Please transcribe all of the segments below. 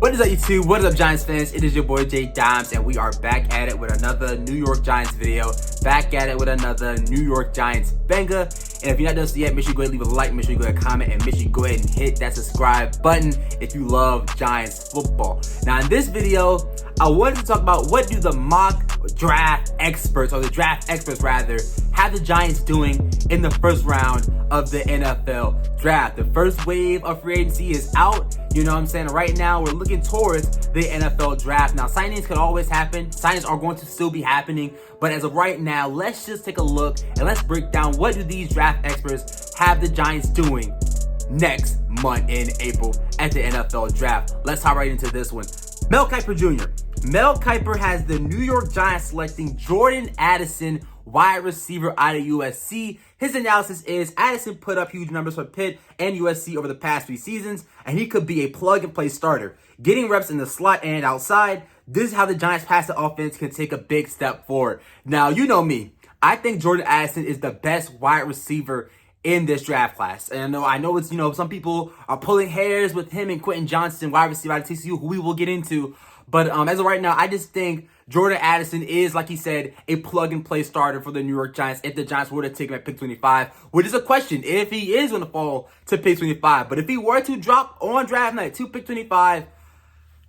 What is up, YouTube? What is up, Giants fans? It is your boy Jay Dimes, and we are back at it with another New York Giants video. Back at it with another New York Giants banger. And if you're not done so yet, make sure you go ahead and leave a like, make sure you go ahead and comment, and make sure you go ahead and hit that subscribe button if you love Giants football. Now, in this video, I wanted to talk about what do the mock draft experts, or the draft experts rather, have the Giants doing in the first round of the NFL draft. The first wave of free agency is out. You know what I'm saying? Right now, we're looking towards the NFL draft. Now, signings could always happen. Signings are going to still be happening. But as of right now, let's just take a look and let's break down what do these draft experts have the Giants doing next month in April at the NFL draft. Let's hop right into this one. Mel Kiper Jr. Mel Kiper has the New York Giants selecting Jordan Addison, wide receiver out of USC. His analysis is Addison put up huge numbers for Pitt and USC over the past 3 seasons, and he could be a plug-and-play starter. Getting reps in the slot and outside, this is how the Giants' passing offense can take a big step forward. Now, you know me. I think Jordan Addison is the best wide receiver in this draft class. And I know it's, some people are pulling hairs with him and Quentin Johnston, wide receiver out of TCU, who we will get into. But as of right now, I just think Jordan Addison is, like he said, a plug-and-play starter for the New York Giants if the Giants were to take him at pick 25, which is a question if he is going to fall to pick 25. But if he were to drop on draft night to pick 25,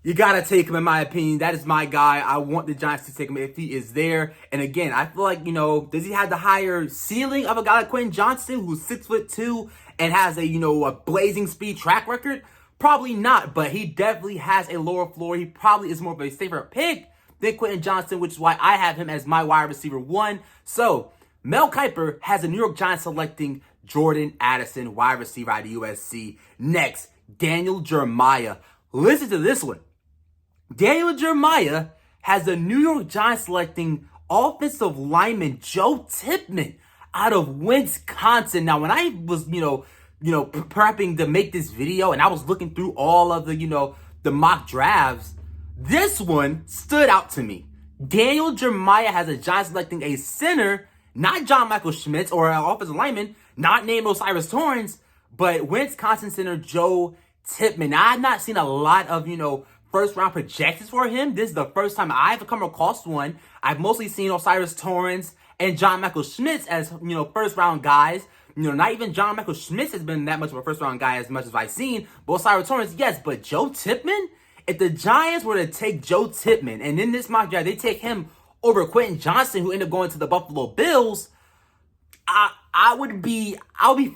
you got to take him, in my opinion. That is my guy. I want the Giants to take him if he is there. And again, I feel like, does he have the higher ceiling of a guy like Quentin Johnston, who's 6'2" and has a blazing speed track record? Probably not, but he definitely has a lower floor. He probably is more of a safer pick than Quentin Johnston, which is why I have him as my wide receiver 1. So, Mel Kiper has the New York Giants selecting Jordan Addison, wide receiver out of USC. Next, Daniel Jeremiah. Listen to this one. Daniel Jeremiah has the New York Giants selecting offensive lineman Joe Tippmann out of Wisconsin. Now, when I was, prepping to make this video and I was looking through all of the mock drafts, this one stood out to me. Daniel Jeremiah has the Giants selecting a center, not John Michael Schmitz or an offensive lineman, not named O'Cyrus Torrence, but Wisconsin center Joe Tippmann. Now, I've not seen a lot of, first round projections for him. This is the first time I've come across one. I've mostly seen O'Cyrus Torrence and John Michael Schmitz as, first round guys. Not even John Michael Schmitz has been that much of a first round guy as much as I've seen. But O'Cyrus Torrence, yes, but Joe Tippmann? If the Giants were to take Joe Tippmann, and in this mock draft, they take him over Quentin Johnston, who ended up going to the Buffalo Bills, I would be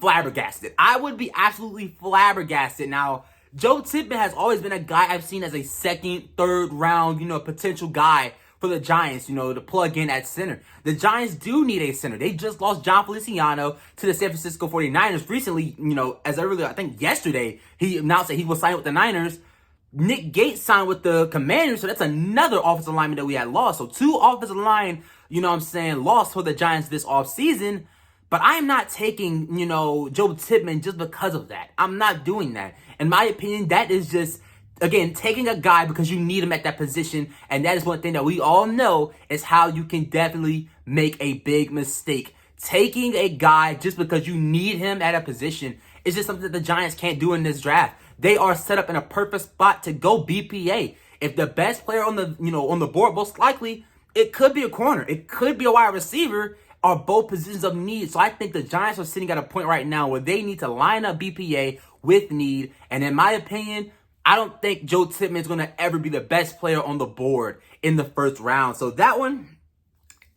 flabbergasted. I would be absolutely flabbergasted. Now, Joe Tippmann has always been a guy I've seen as a second, third round, potential guy for the Giants, to plug in at center. The Giants do need a center. They just lost John Feliciano to the San Francisco 49ers recently, as earlier, I think yesterday, he announced that he was signed with the Niners. Nick Gates signed with the Commanders, so that's another offensive lineman that we had lost. So 2 offensive line, lost for the Giants this offseason. But I'm not taking, Joe Tippmann just because of that. I'm not doing that. In my opinion, that is just, again, taking a guy because you need him at that position. And that is one thing that we all know is how you can definitely make a big mistake. Taking a guy just because you need him at a position is just something that the Giants can't do in this draft. They are set up in a perfect spot to go BPA. If the best player on the, on the board, most likely, it could be a corner. It could be a wide receiver, are both positions of need. So I think the Giants are sitting at a point right now where they need to line up BPA with need. And in my opinion, I don't think Joe Tippmann is going to ever be the best player on the board in the first round. So that one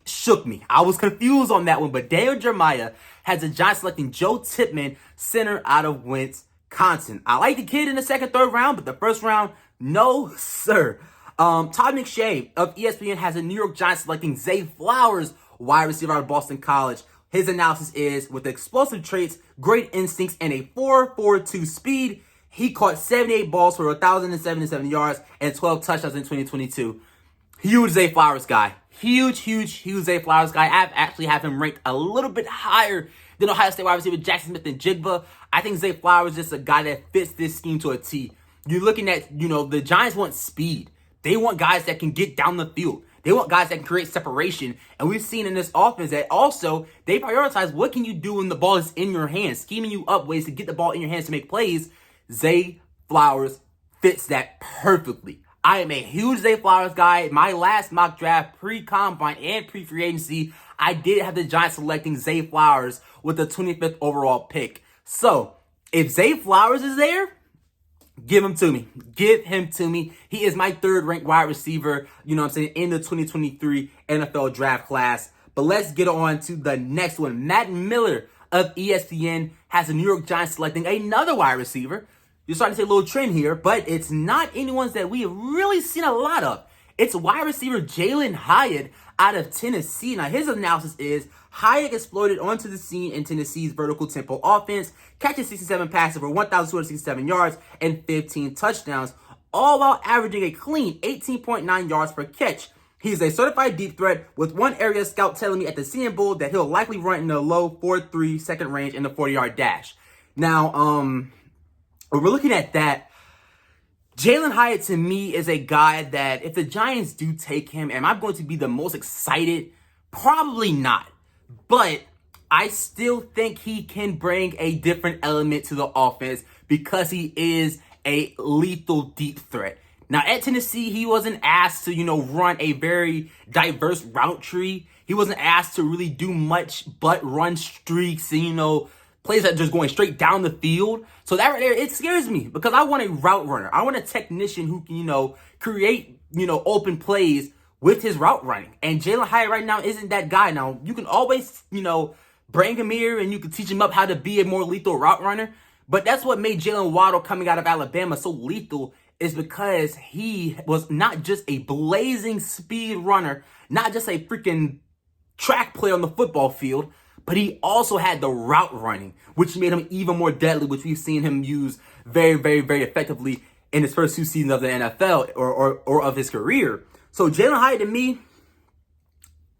shook me. I was confused on that one. But Daniel Jeremiah has the Giants selecting Joe Tippmann, center out of Wisconsin. I like the kid in the second, third round, but the first round, no, sir. Todd McShay of ESPN has the New York Giants selecting Zay Flowers, wide receiver out of Boston College. His analysis is, with explosive traits, great instincts, and a 4.42 speed, he caught 78 balls for 1,077 yards and 12 touchdowns in 2022. Huge Zay Flowers guy. Huge Zay Flowers guy. I actually have him ranked a little bit higher than Ohio State wide receiver Jackson Smith and Jigba. I think Zay Flowers is just a guy that fits this scheme to a T. You're looking at, the Giants want speed. They want guys that can get down the field. They want guys that can create separation. And we've seen in this offense that also they prioritize what can you do when the ball is in your hands, scheming you up ways to get the ball in your hands to make plays. Zay Flowers fits that perfectly. I am a huge Zay Flowers guy. My last mock draft, pre-combine and pre-free agency, I did have the Giants selecting Zay Flowers with the 25th overall pick. So, if Zay Flowers is there, give him to me. Give him to me. He is my third-ranked wide receiver, you know what I'm saying, in the 2023 NFL draft class. But let's get on to the next one. Matt Miller of ESPN has the New York Giants selecting another wide receiver. You're starting to see a little trend here, but it's not anyone's that we have really seen a lot of. It's wide receiver Jalin Hyatt out of Tennessee. Now, his analysis is Hyatt exploded onto the scene in Tennessee's vertical tempo offense, catching 67 passes for 1,267 yards and 15 touchdowns, all while averaging a clean 18.9 yards per catch. He's a certified deep threat, with one area scout telling me at the Senior Bowl that he'll likely run in the low 4.3 second range in the 40-yard dash. Now, when we're looking at that, Jalin Hyatt to me is a guy that if the Giants do take him, am I going to be the most excited? Probably not. But I still think he can bring a different element to the offense because he is a lethal deep threat. Now, at Tennessee, he wasn't asked to, run a very diverse route tree. He wasn't asked to really do much but run streaks and, plays that are just going straight down the field. So that right there, it scares me because I want a route runner. I want a technician who can, create, open plays with his route running. And Jalin Hyatt right now isn't that guy. Now, you can always, bring him here and you can teach him up how to be a more lethal route runner. But that's what made Jalen Waddle coming out of Alabama so lethal, is because he was not just a blazing speed runner, not just a freaking track player on the football field, but he also had the route running, which made him even more deadly, which we've seen him use very, very, very effectively in his first 2 seasons of the NFL or of his career. So Jalin Hyatt to me,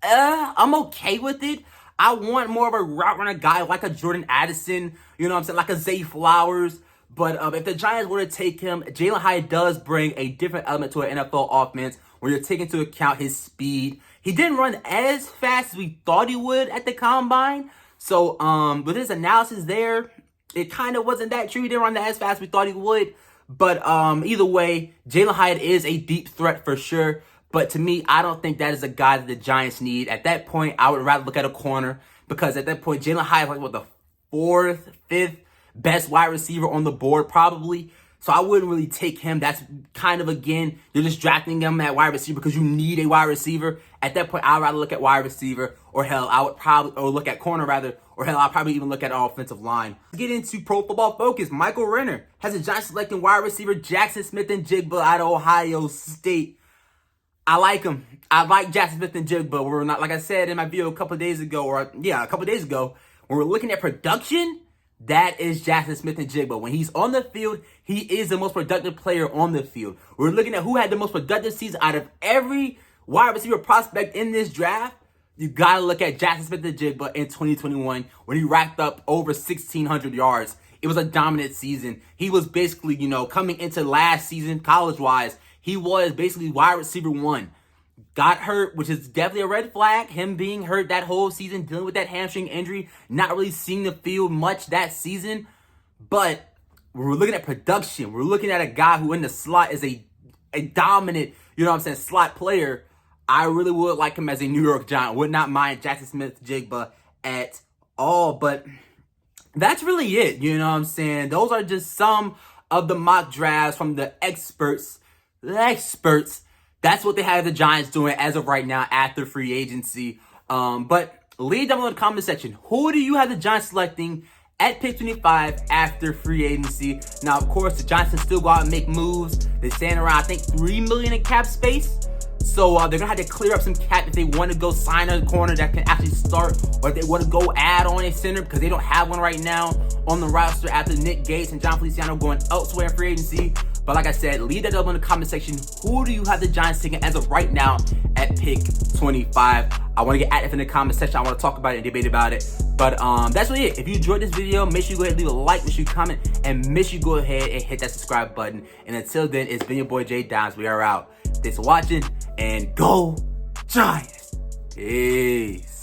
I'm okay with it. I want more of a route runner guy like a Jordan Addison, like a Zay Flowers. But if the Giants were to take him, Jalin Hyatt does bring a different element to an NFL offense where you're taking into account his speed. He didn't run as fast as we thought he would at the combine. So with his analysis there, it kind of wasn't that true. He didn't run as fast as we thought he would. But either way, Jalin Hyatt is a deep threat for sure. But to me, I don't think that is a guy that the Giants need. At that point, I would rather look at a corner because at that point, Jalin Hyatt is like, the 4th, 5th best wide receiver on the board probably. So I wouldn't really take him. That's kind of, again, you're just drafting him at wide receiver because you need a wide receiver. At that point, I'd rather look at wide receiver, or hell, I would probably, or look at corner rather, or hell, I'll probably even look at offensive line. Let's get into Pro Football Focus. Michael Renner has the Giants selecting wide receiver Jackson Smith-Njigba out of Ohio State. I like him. I like Jackson Smith-Njigba. We're not, like I said in my video a couple days ago, when we're looking at production, that is Jackson Smith-Njigba. When he's on the field, he is the most productive player on the field. We're looking at who had the most productive season out of every wide receiver prospect in this draft. You got to look at Jackson Smith-Njigba in 2021 when he racked up over 1,600 yards. It was a dominant season. He was basically, coming into last season college-wise, he was basically wide receiver 1. Got hurt, which is definitely a red flag. Him being hurt that whole season, dealing with that hamstring injury, not really seeing the field much that season. But we're looking at production. We're looking at a guy who in the slot is a dominant, slot player. I really would like him as a New York Giant. Would not mind Jackson Smith-Njigba at all. But that's really it. Those are just some of the mock drafts from the experts. That's what they have the Giants doing as of right now after free agency. But leave down below in the comment section. Who do you have the Giants selecting at pick 25 after free agency? Now, of course, the Giants can still go out and make moves. They're standing around, I think, $3 million in cap space. So they're going to have to clear up some cap if they want to go sign a corner that can actually start, or if they want to go add on a center because they don't have one right now on the roster after Nick Gates and John Feliciano going elsewhere in free agency. But like I said, leave that up in the comment section. Who do you have the Giants taking as of right now at pick 25? I want to get active in the comment section. I want to talk about it and debate about it. But that's really it. If you enjoyed this video, make sure you go ahead and leave a like, make sure you comment, and make sure you go ahead and hit that subscribe button. And until then, it's been your boy Jay Dimes. We are out. Thanks for watching, and go Giants. Peace.